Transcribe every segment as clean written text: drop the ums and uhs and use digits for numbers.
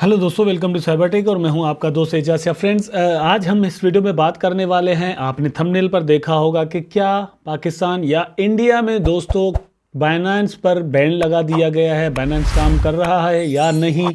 Hello दोस्तों, welcome to Cybertech और मैं हूं आपका दोस्त एजाज। फ्रेंड्स, आज हम इस वीडियो में बात करने वाले हैं। आपने थंबनेल पर देखा होगा कि क्या पाकिस्तान या इंडिया में दोस्तों बाइनेंस पर बैन लगा दिया गया है, बाइनेंस काम कर रहा है या नहीं।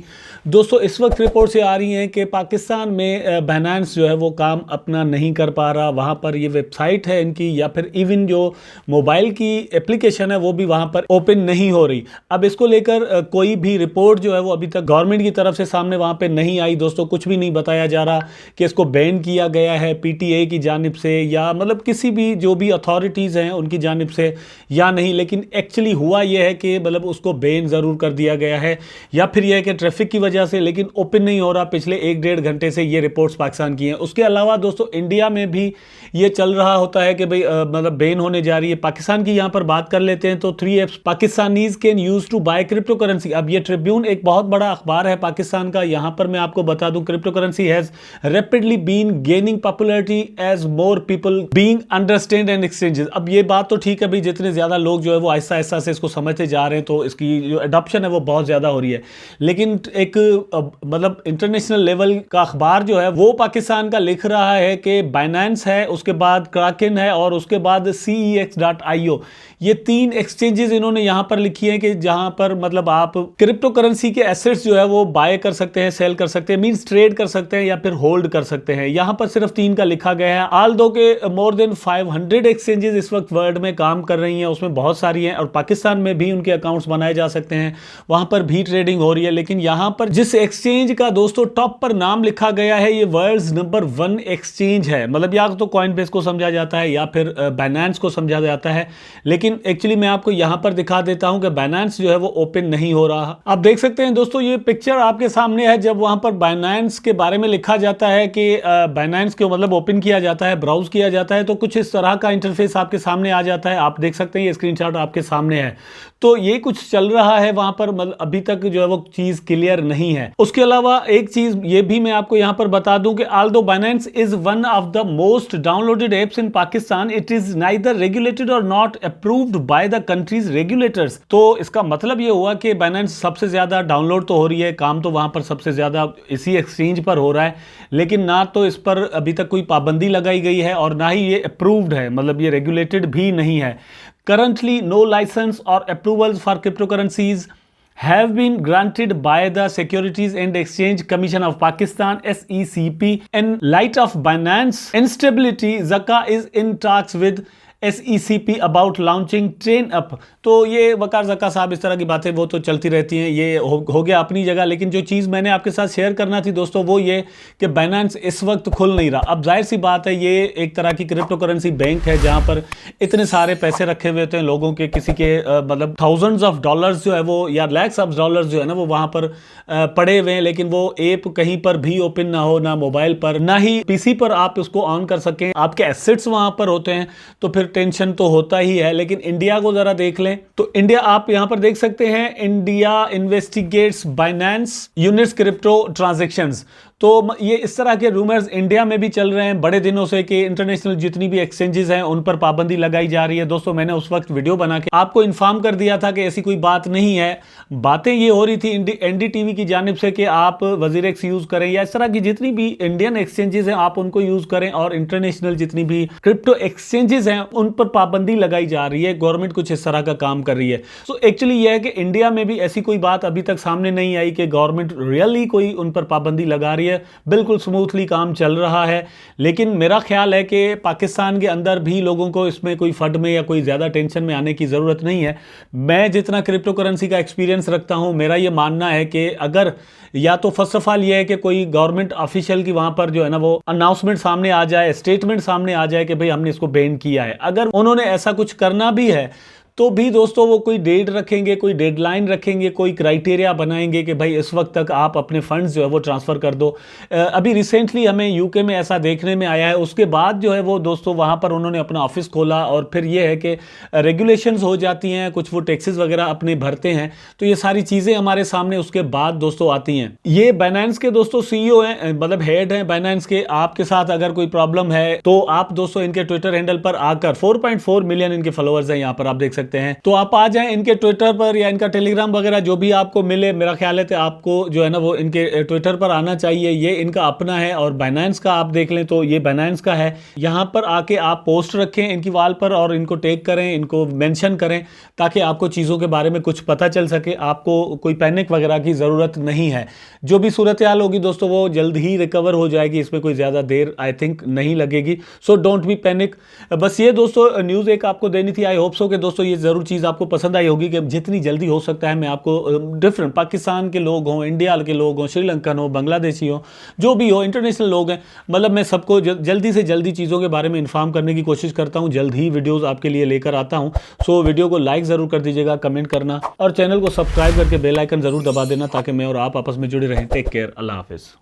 दोस्तों इस वक्त रिपोर्ट से आ रही हैं कि पाकिस्तान में बाइनेंस जो है वो काम अपना नहीं कर पा रहा। वहाँ पर ये वेबसाइट है इनकी या फिर इवन जो मोबाइल की एप्लीकेशन है वो भी वहाँ पर ओपन नहीं हो रही। अब इसको लेकर कोई भी रिपोर्ट जो है वो अभी तक गवर्नमेंट की तरफ से सामने वहाँ पे नहीं आई। दोस्तों कुछ भी नहीं बताया जा रहा कि इसको बैन किया गया है पीटीए की जानिब से या मतलब किसी भी जो भी अथॉरिटीज़ हैं उनकी जानिब से या नहीं। लेकिन एक्चुअली हुआ यह है कि मतलब उसको बैन ज़रूर कर दिया गया है या फिर यह है कि ट्रैफिक की वजह से, लेकिन ओपन नहीं हो रहा। पिछले 1-1.5 घंटे से ये रिपोर्ट्स पाकिस्तान की हैं। उसके अलावा दोस्तों इंडिया में भी ये चल रहा होता है कि भाई मतलब बैन होने जा रही है। पाकिस्तान की यहाँ पर बात कर लेते हैं तो 3 apps Pakistanis can use to buy crypto currency. अब ये ट्रिब्यून एक बहुत बड़ा अखबार है पाकिस्तान का। यहाँ पर मैं आपको बता दूं, crypto currency has rapidly been gaining popularity as more people being understand and exchanges. अब ये बात तो ठीक है भाई, जितने ज्यादा लोग जो है वो आहिस्ता आहिस्ता से इसको समझते जा रहे हैं तो इसकी जो अडॉप्शन है वो बहुत ज्यादा हो रही है। लेकिन एक मतलब इंटरनेशनल लेवल का अखबार जो है वो पाकिस्तान का लिख रहा है कि बाइनेंस है, उसके बाद क्राकेन है और उसके बाद cex.io, ये 3 एक्सचेंजेस इन्होंने यहां पर लिखी है कि जहां पर मतलब आप क्रिप्टो करेंसी के एसेट्स जो है वो बाय कर सकते हैं, सेल कर सकते हैं, मींस ट्रेड कर सकते हैं या फिर होल्ड कर सकते हैं। यहां पर सिर्फ 3 का लिखा गया है। आल दो के मोर देन 500 एक्सचेंजेस इस वक्त वर्ल्ड में काम कर रही हैं, उसमें बहुत सारी हैं और पाकिस्तान में भी उनके अकाउंट्स बनाए जा सकते हैं, वहां पर भी ट्रेडिंग हो रही है। लेकिन यहां पर जिस एक्सचेंज का दोस्तों टॉप पर नाम लिखा गया है ये वर्ल्ड्स नंबर 1 एक्सचेंज है। मतलब या तो कॉइनबेस को समझा जाता है या फिर बाइनेंस को समझा जाता है। लेकिन एक्चुअली मैं आपको यहां पर दिखा देता हूं कि बाइनेंस जो है वो ओपन नहीं हो रहा। आप देख सकते हैं दोस्तों, ये पिक्चर आपके सामने है। जब वहां पर बाइनेंस के बारे में लिखा जाता है कि बाइनेंस को मतलब ओपन किया जाता है, ब्राउज किया जाता है, तो कुछ इस तरह का इंटरफेस आपके सामने आ जाता है। आप देख सकते हैं ये स्क्रीनशॉट आपके सामने है। तो ये कुछ चल रहा है वहां पर, मतलब अभी तक जो है वो चीज क्लियर नहीं है। उसके अलावा एक चीज ये भी मैं आपको यहां पर बता दूं कि although Binance is one of the most downloaded apps in Pakistan, it is neither regulated और not approved by the countries regulators. तो इसका मतलब ये हुआ कि बाइनेंस सबसे ज्यादा डाउनलोड तो हो रही है, काम तो वहां पर सबसे ज्यादा इसी एक्सचेंज पर हो रहा है, लेकिन ना तो इस पर अभी तक कोई पाबंदी लगाई गई है और ना ही ये अप्रूव्ड है, मतलब ये रेगुलेटेड भी नहीं है। Currently, no license or approvals for cryptocurrencies have been granted by the Securities and Exchange Commission of Pakistan (SECP). In light of Binance instability, Zaka is in talks with SECP about launching Train Up। तो ये वकार ज़का साहब इस तरह की बातें वो तो चलती रहती हैं, ये हो गया अपनी जगह। लेकिन जो चीज़ मैंने आपके साथ शेयर करना थी दोस्तों वो ये कि बाइनेंस इस वक्त खुल नहीं रहा। अब जाहिर सी बात है, ये एक तरह की क्रिप्टो करेंसी बैंक है जहां पर इतने सारे पैसे रखे हुए होते हैं लोगों के, किसी के मतलब थाउजेंड्स ऑफ डॉलर्स जो है वो या लैक्स ऑफ डॉलर्स जो है ना वो वहां पर पड़े हुए हैं। लेकिन वो ऐप कहीं पर भी ओपन ना हो, ना मोबाइल पर ना ही पीसी पर आप उसको ऑन कर सकें, आपके एसेट्स वहां पर होते हैं तो फिर टेंशन तो होता ही है। लेकिन इंडिया को जरा देख लें तो इंडिया आप यहां पर देख सकते हैं, India investigates Binance units crypto transactions. तो ये इस तरह के रूमर्स इंडिया में भी चल रहे हैं बड़े दिनों से कि इंटरनेशनल जितनी भी एक्सचेंजेस हैं उन पर पाबंदी लगाई जा रही है। दोस्तों मैंने उस वक्त वीडियो बना के आपको इन्फॉर्म कर दिया था कि ऐसी कोई बात नहीं है। बातें ये हो रही थी एनडीटीवी की जानिब से कि आप वजीरेक्स यूज करें या इस तरह की जितनी भी इंडियन एक्सचेंजेस हैं आप उनको यूज करें, और इंटरनेशनल जितनी भी क्रिप्टो एक्सचेंजेस हैं उन पर पाबंदी लगाई जा रही है। गवर्नमेंट कुछ इस तरह का काम कर रही है। तो एक्चुअली यह है कि इंडिया में भी ऐसी कोई बात अभी तक सामने नहीं आई कि गवर्नमेंट रियली कोई उन पर पाबंदी लगा रही है। बिल्कुल स्मूथली काम चल रहा है। लेकिन मेरा ख्याल है कि पाकिस्तान के अंदर भी लोगों को इसमें कोई फट में या कोई ज़्यादा टेंशन में आने की ज़रूरत नहीं है। मैं जितना क्रिप्टो करेंसी का एक्सपीरियंस रखता हूं, मेरा ये मानना है कि अगर या तो फर्स्ट ऑफ ऑल ये है कि कोई गवर्नमेंट ऑफिशियल की वहां पर जो है ना वो अनाउंसमेंट सामने आ जाए, स्टेटमेंट सामने आ जाए कि भाई हमने इसको बैन किया है। अगर उन्होंने ऐसा कुछ करना भी है तो भी दोस्तों वो कोई डेट रखेंगे, कोई डेडलाइन रखेंगे, कोई क्राइटेरिया बनाएंगे कि भाई इस वक्त तक आप अपने फंड्स जो है वो ट्रांसफ़र कर दो। अभी रिसेंटली हमें यूके में ऐसा देखने में आया है। उसके बाद जो है वो दोस्तों वहाँ पर उन्होंने अपना ऑफिस खोला और फिर ये है कि रेगुलेशंस हो जाती हैं, कुछ वो टैक्सेस वगैरह अपने भरते हैं, तो ये सारी चीज़ें हमारे सामने उसके बाद दोस्तों आती हैं। ये बाइनेंस के दोस्तों CEO हैं, मतलब हेड हैं बाइनेंस के। आपके साथ अगर कोई प्रॉब्लम है तो आप दोस्तों इनके ट्विटर हैंडल पर आकर 4.4 मिलियन इनके फॉलोअर्स हैं, यहाँ पर आप देख सकते सकते हैं। तो आप आ जाएं इनके ट्विटर पर या इनका टेलीग्राम वगैरह जो भी आपको मिले, मेरा ख्याल है आपको जो है ना वो इनके ट्विटर पर आना चाहिए। ये इनका अपना है। और बाइनेंस का आप देख लें तो ये बाइनेंस का है। यहाँ पर आके आप पोस्ट रखें इनकी वाल पर और इनको टैग करें, इनको मेंशन करें, ताकि आपको चीज़ों के बारे में कुछ पता चल सके। आपको कोई पैनिक वगैरह की ज़रूरत नहीं है। जो भी सूरत हाल होगी दोस्तों वो जल्द ही रिकवर हो जाएगी, इसमें कोई ज़्यादा देर आई थिंक नहीं लगेगी। So don't be panic. बस ये दोस्तों न्यूज़ एक आपको देनी थी। आई होप सो कि दोस्तों ये ज़रूर चीज़ आपको पसंद आई होगी कि जितनी जल्दी हो सकता है मैं आपको डिफरेंट पाकिस्तान के लोग हों, इंडिया के लोग हों, श्रीलंकन हो, बांग्लादेशी हो, जो भी हो, इंटरनेशनल लोग हैं, मतलब मैं सबको जल्दी से जल्दी चीज़ों के बारे में इन्फॉर्म करने की कोशिश करता हूँ। जल्द ही वीडियोज़ आपके लिए लेकर आता हूँ। सो वीडियो को लाइक ज़रूर कर दीजिएगा, कमेंट करना और चैनल को सब्सक्राइब करके बेल आइकन ज़रूर दबा देना, ताकि मैं और आप आपस में जुड़े रहें। टेक केयर, अल्लाह हाफिज़।